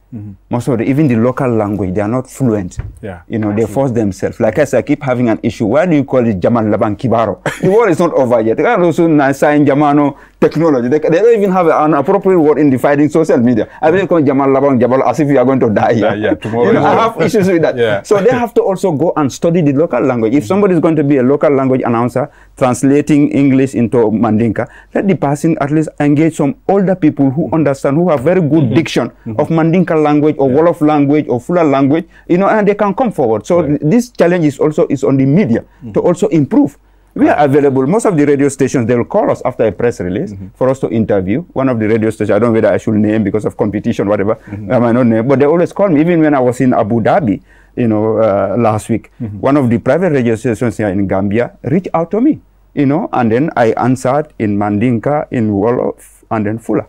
Most of even the local language, they are not fluent. They force themselves. Like I said, I keep having an issue. Why do you call it Jaman Laban Kibaro? The war is not over yet. They can also assign Jamano technology. They don't even have an appropriate word in defining social media. I will call Jaman Laban Jabal as if you are going to die here. Tomorrow. I have issues with that. So they have to also go and study the local language. If somebody is going to be a local language announcer translating English into Mandinka, let the person at least engage some older people who understand, who have very good diction of Mandinka language or Wolof language or Fula language, and they can come forward. So this challenge is on the media to also improve. We are available. Most of the radio stations, they will call us after a press release for us to interview. One of the radio stations, I don't know whether I should name because of competition, whatever, I might not name, but they always call me. Even when I was in Abu Dhabi, last week, one of the private radio stations here in Gambia reached out to me, and then I answered in Mandinka, in Wolof, and then Fula.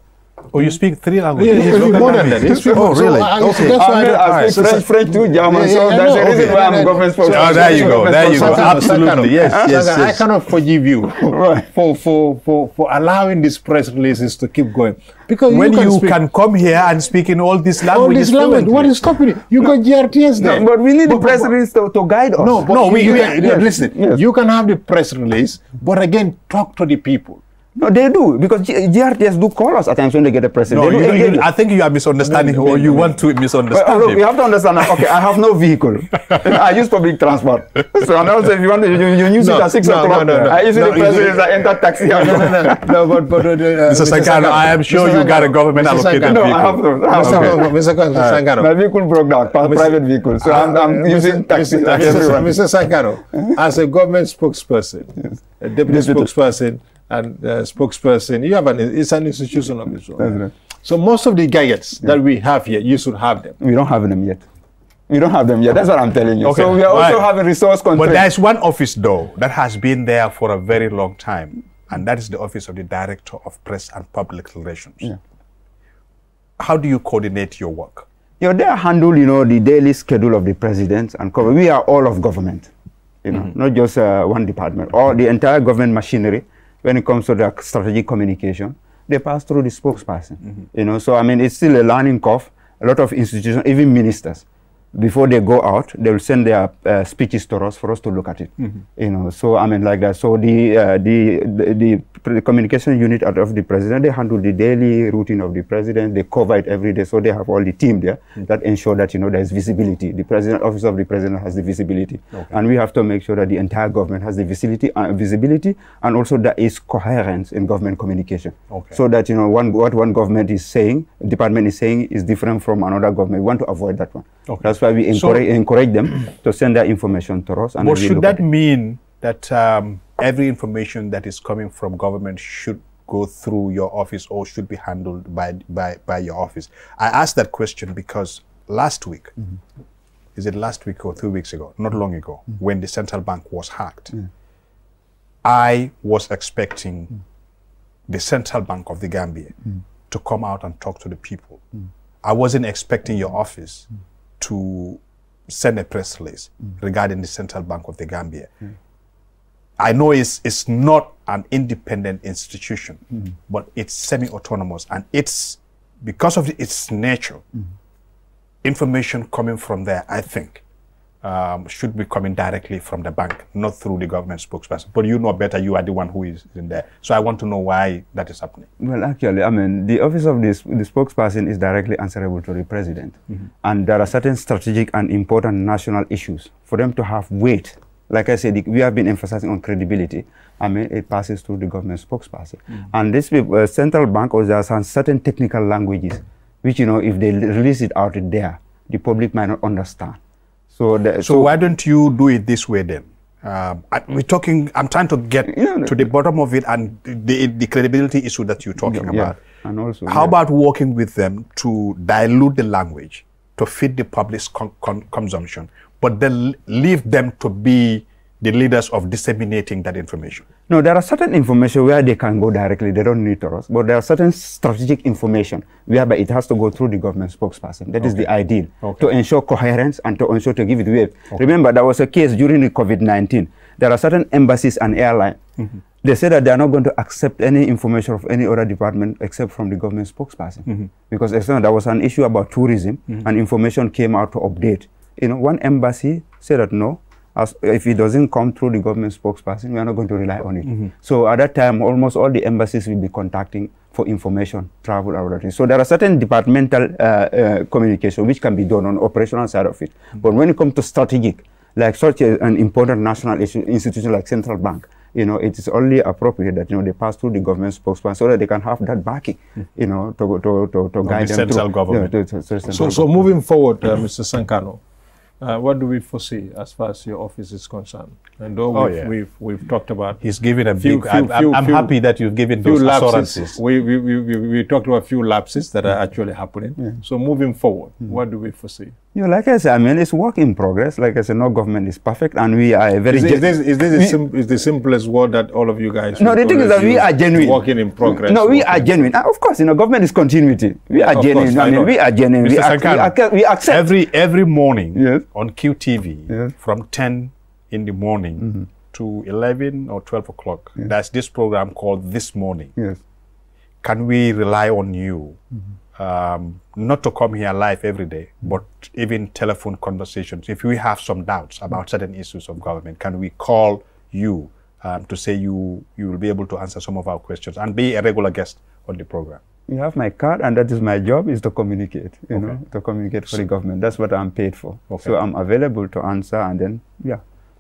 Oh, you speak 3 languages? Yeah, more than that. Oh, really? Okay. That's why I speak French too, German, so that's the reason why I'm government spokesperson. Oh, there you go. Absolutely, yes. I cannot forgive you for allowing these press releases to keep going. Because when you can come here and speak in all these languages. What is stopping you? You got GRTS there. No, but we need the press release to guide us. Listen, you can have the press release, but again, talk to the people. No, they do, because GRTS do call us at times when they get a president. No, I think you are misunderstanding, or you want to misunderstand look, you have to understand that, okay, I have no vehicle. I use public transport. So, and also, if you want to, you use it at 6 o'clock. I use the president, I enter taxi. No, but Mr. Sankano, I am sure you got a government allocated vehicle. No, I have no. Mr. Sankano. My vehicle broke down, private vehicle. So I'm using taxi like everyone. Mr. Sankano, as a government spokesperson, a deputy spokesperson, and spokesperson, it's an institution of its own. Right. So most of the gadgets that we have here, you should have them. We don't have them yet. That's what I'm telling you. Okay. So we are also having resource constraints. But there's one office, though, that has been there for a very long time, and that is the office of the Director of Press and Public Relations. How do you coordinate your work? They handle, the daily schedule of the president and cover. We are all of government, not just one department. All the entire government machinery. When it comes to the strategic communication, they pass through the spokesperson. So I mean, it's still a learning curve. A lot of institutions, even ministers, before they go out, they will send their speeches to us for us to look at it. So I mean, like that. So the communication unit of the president, they handle the daily routine of the president. They cover it every day. So they have all the team there that ensure that there is visibility. The office of the president has the visibility, and we have to make sure that the entire government has the visibility, and also there is coherence in government communication. So that what one government is saying, department is saying, is different from another government. We want to avoid that one. That's why we encourage them to send their information to us. And but should that mean that every information that is coming from government should go through your office or should be handled by your office? I asked that question because last week, is it last week or 2 weeks ago, not long ago, when the central bank was hacked, I was expecting the central bank of the Gambia to come out and talk to the people. I wasn't expecting your office to send a press release regarding the central bank of the Gambia. I know it's not an independent institution, but it's semi-autonomous, and it's because of its nature. Information coming from there, I think, should be coming directly from the bank, not through the government spokesperson. But you know better, you are the one who is in there. So I want to know why that is happening. Well, actually, I mean, the office of the spokesperson is directly answerable to the president. And there are certain strategic and important national issues. For them to have weight, like I said, we have been emphasizing on credibility. I mean, it passes through the government spokesperson. And this central bank, or there are some certain technical languages, which, you know, if they release it out there, the public might not understand. So why don't you do it this way then? I'm trying to get to the bottom of it and the credibility issue that you're talking about. And also, how about working with them to dilute the language, to fit the public's consumption, but then leave them to be the leaders of disseminating that information? No, there are certain information where they can go directly, they don't need to us, but there are certain strategic information whereby it has to go through the government spokesperson. That is the ideal, to ensure coherence and to ensure to give it weight. Remember, there was a case during the COVID-19. There are certain embassies and airlines. They say that they are not going to accept any information of any other department except from the government spokesperson. Because there was an issue about tourism and information came out to update. You know, one embassy said that no, if it doesn't come through the government spokesperson, we are not going to rely on it. So at that time, almost all the embassies will be contacting for information, travel, or that. So there are certain departmental communication which can be done on the operational side of it. But when it comes to strategic, like such an important national institution like central bank, you know, it is only appropriate that, you know, they pass through the government spokesperson so that they can have that backing, you know, to guide them central through. Government. So moving forward, Mr. Sankano, what do we foresee as far as your office is concerned? And though we've talked about, he's given a big. I'm happy that you've given those assurances. We talked about a few lapses that are actually happening. So moving forward, what do we foresee? You know, like I said, I mean, it's work in progress. Like I said, no government is perfect, and we are very. Is this the simplest word that all of you guys? No, the thing is that we are genuine. Working in progress. No, we are genuine. Of course, you know, government is continuity. We are genuine. I mean, we are genuine. We accept every morning on QTV from 10 in the morning to 11 or 12 o'clock. There's this program called This Morning. Can we rely on you? Not to come here live every day, but even telephone conversations. If we have some doubts about certain issues of government, can we call you to say you will be able to answer some of our questions and be a regular guest on the program? You have my card, and that is my job, is to communicate, you know, to communicate for the government. That's what I'm paid for. So I'm available to answer, and then,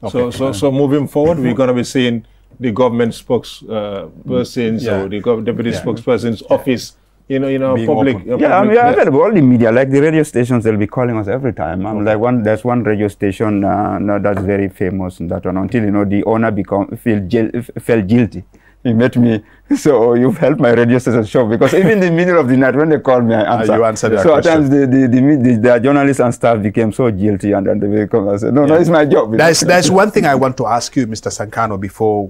So moving forward, we're going to be seeing the government spokespersons or the deputy spokesperson's office, you know, public. I mean, we are available. All the media, like the radio stations, they'll be calling us every time. I'm like there's one radio station that's very famous, and that one, until, you know, the owner felt guilty. He met me, so you've helped my radio station show, because even in the middle of the night when they called me, I answered. You answered their question. At times the journalists and staff became so guilty, and then they come and said, no, it's my job. There's one thing I want to ask you, Mr. Sankano, before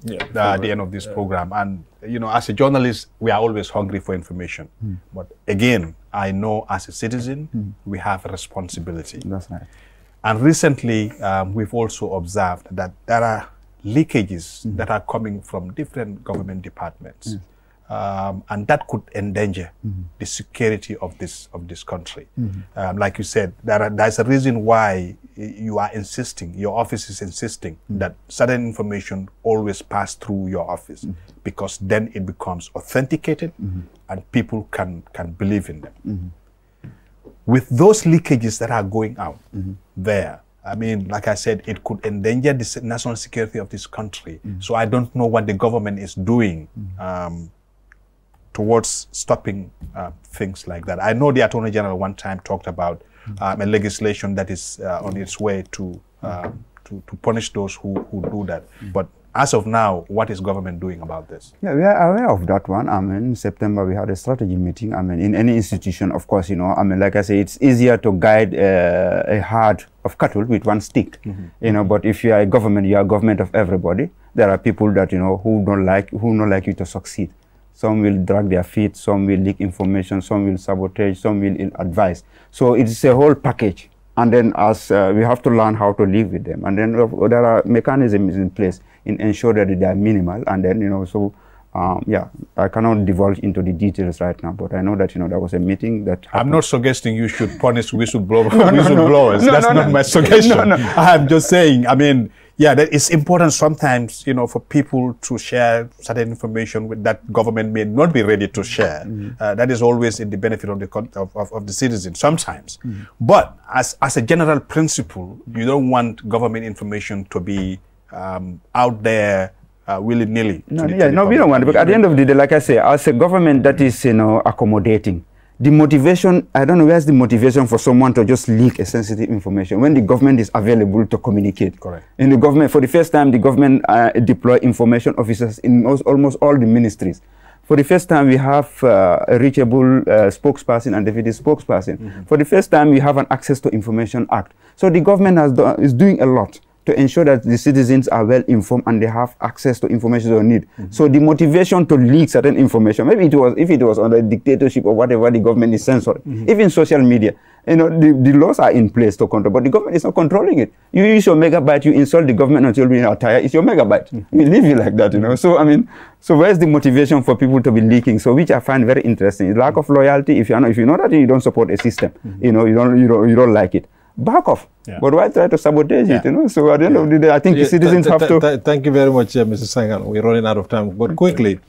the end of this program. And, you know, as a journalist, we are always hungry for information. But again, I know as a citizen, we have a responsibility. That's right. And recently, we've also observed that there are leakages that are coming from different government departments, and that could endanger the security of this country. Like you said, there's a reason why you are insisting, your office is insisting that certain information always pass through your office, because then it becomes authenticated and people can believe in them. With those leakages that are going out there, I mean, like I said, it could endanger the national security of this country. So I don't know what the government is doing towards stopping things like that. I know the Attorney General one time talked about a legislation that is on its way to punish those who do that. But as of now, what is government doing about this? Yeah, we are aware of that one. I mean, in September, we had a strategy meeting. I mean, in any institution, of course, you know, I mean, like I say, it's easier to guide a herd of cattle with one stick, you know, but if you are a government, you are a government of everybody. There are people that, you know, who don't like you to succeed. Some will drag their feet, some will leak information, some will sabotage, some will ill advise. So it's a whole package. And then as we have to learn how to live with them. And then there are mechanisms in place in ensure that they are minimal. And then, you know, so yeah, I cannot divulge into the details right now, but I know that, you know, there was a meeting that happened. I'm not suggesting you should punish whistleblowers. That's not my suggestion. I'm just saying, I mean, yeah, that it's important sometimes, you know, for people to share certain information with that government may not be ready to share. That is always in the benefit of the citizen sometimes. But as a general principle, you don't want government information to be out there willy-nilly. No, we don't want it. But at the end of the day, like I say, as a government that is, you know, accommodating, the motivation, I don't know where's the motivation for someone to just leak a sensitive information when the government is available to communicate. Correct. In the government, for the first time, the government deploy information officers in almost all the ministries. For the first time, we have a reachable spokesperson and deputy spokesperson. For the first time, we have an Access to Information Act. So the government is doing a lot to ensure that the citizens are well informed and they have access to information they need. So the motivation to leak certain information, maybe if it was under dictatorship or whatever, the government is censoring. Even social media, you know, the laws are in place to control, but the government is not controlling it. You use your megabyte, you insult the government until you retire, it's your megabyte. We leave it like that, you know. So I mean, so where's the motivation for people to be leaking? So which I find very interesting. Lack of loyalty. If you know that you don't support a system, you know, you don't like it, back off. But why try to sabotage it, you know? So at the end of the day, I think the citizens have to... Thank you very much, Mr. Senghane. We're running out of time. But quickly,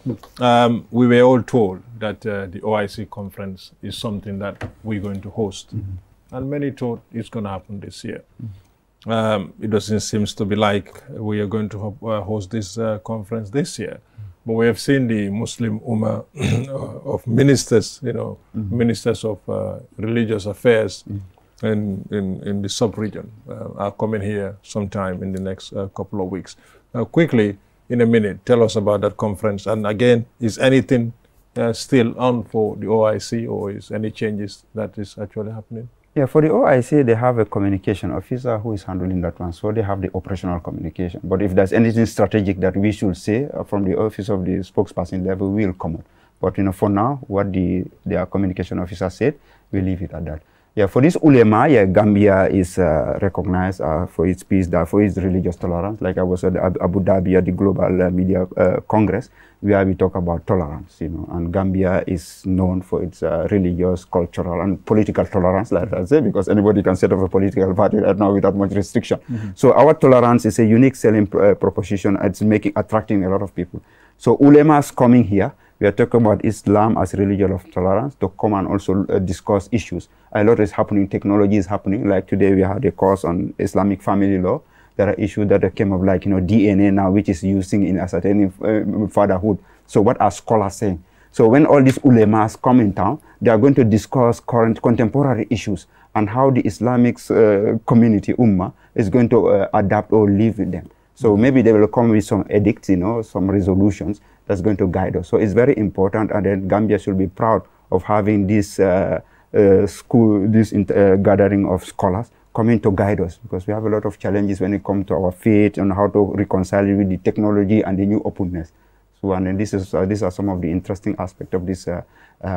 we were all told that the OIC conference is something that we're going to host. And many thought it's going to happen this year. It doesn't seem to be like we are going to host this conference this year. But we have seen the Muslim Ummah of ministers, you know, ministers of religious affairs, in the sub-region are coming here sometime in the next couple of weeks. Quickly, in a minute, tell us about that conference. And again, is anything still on for the OIC, or is any changes that is actually happening? Yeah, for the OIC, they have a communication officer who is handling that one. So they have the operational communication. But if there's anything strategic that we should say from the office of the spokesperson level, we'll comment. But, you know, for now, what their communication officer said, we leave it at that. Yeah, for this ulema, yeah, Gambia is recognized for its peace, for its religious tolerance. Like I was at Abu Dhabi at the Global Media Congress, where we talk about tolerance, you know, and Gambia is known for its religious, cultural, and political tolerance, like I say, because anybody can set up a political party right now without much restriction. So our tolerance is a unique selling proposition. It's attracting a lot of people. So ulemas coming here, we are talking about Islam as religion of tolerance to come and also discuss issues. A lot is happening, technology is happening. Like today we had a course on Islamic family law. There are issues that came up like, you know, DNA now, which is using in ascertaining fatherhood. So what are scholars saying? So when all these ulemas come in town, they are going to discuss contemporary issues and how the Islamic community, Ummah, is going to adapt or live with them. So maybe they will come with some edicts, you know, some resolutions that's going to guide us. So it's very important, and then Gambia should be proud of having this gathering of scholars coming to guide us, because we have a lot of challenges when it comes to our faith and how to reconcile it with the technology and the new openness. So, and then these are some of the interesting aspects of this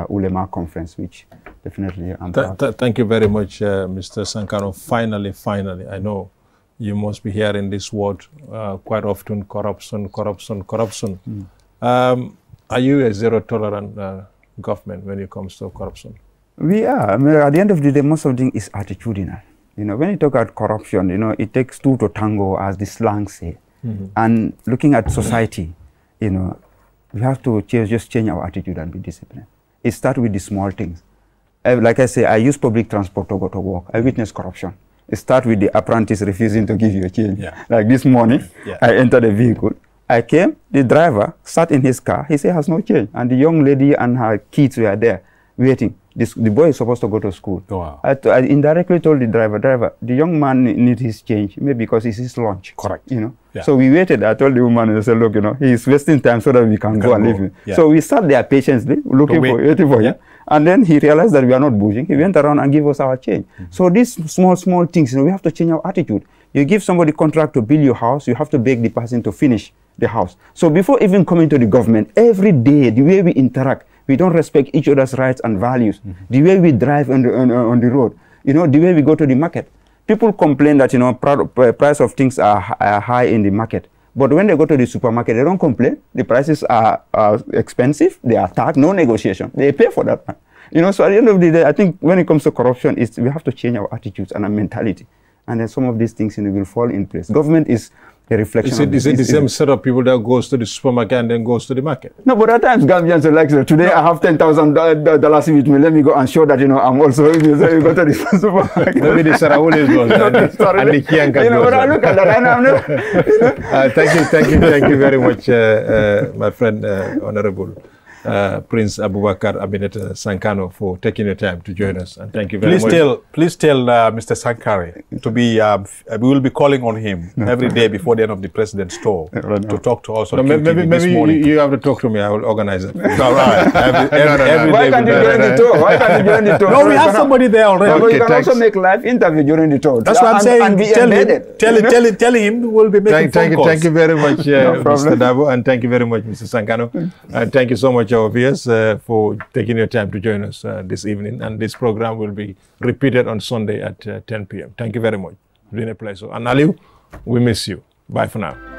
ulema conference, which definitely I'm proud. Thank you very much, Mr. Sankano. Finally, I know you must be hearing this word quite often: corruption. Are you a zero-tolerant government when it comes to corruption? We are. I mean, at the end of the day, most of the thing is attitudinal. You know, when you talk about corruption, you know, it takes two to tango, as the slang say. And looking at society, you know, we have to just change our attitude and be disciplined. It starts with the small things. Like I say, I use public transport to go to work. I witness corruption. It starts with the apprentice refusing to give you a change. Like this morning, I entered a vehicle. I came, the driver sat in his car. He said, has no change. And the young lady and her kids were there waiting. The boy is supposed to go to school. Wow. I indirectly told the driver, the young man needs his change, maybe because it's his lunch. Correct. You know. Yeah. So we waited. I told the woman, and I said, look, you know, he's wasting time so that we can go and leave him. Yeah. So we sat there patiently, waiting for him. And then he realized that we are not budging. He went around and gave us our change. So these small things, you know, we have to change our attitude. You give somebody contract to build your house, you have to beg the person to finish the house. So before even coming to the government, every day, the way we interact, we don't respect each other's rights and values. The way we drive on the road, you know, the way we go to the market. People complain that, you know, price of things are high in the market. But when they go to the supermarket, they don't complain. The prices are expensive. They are taxed, no negotiation. They pay for that. You know, so at the end of the day, I think when it comes to corruption, we have to change our attitudes and our mentality. And then some of these things, you know, will fall in place. Government is a reflection. Is it the same set of people that goes to the supermarket and then goes to the market? No, but at times Gambians are like, today I have $10,000 with me. Let me go and show that, you know, I'm also you go to the supermarket. Maybe the Sarawulis goes and the Kiankas goes. You know, when I look at that, I'm not, you know. Thank you very much, my friend, Honorable Prince Abubakar Aminata Sankano, for taking the time to join us, and thank you very much. Please tell Mr. Sankari to be. We will be calling on him every day before the end of the president's tour to talk to us. Maybe you have to talk to me. I will organize it. All right. Every Why day can't you join the tour? Why can't you join the tour? No, we have somebody there already. No, Okay, you can thanks. also make live interview during the tour. That's what I'm saying. And be embedded. Tell him we'll be making phone calls. Thank you very much, No Mr. Dabo, and thank you very much, Mr. Sankano. And thank you so much, our viewers, for taking your time to join us this evening. And this program will be repeated on Sunday at 10 p.m. Thank you very much. It's been a pleasure. And Aliu, we miss you. Bye for now.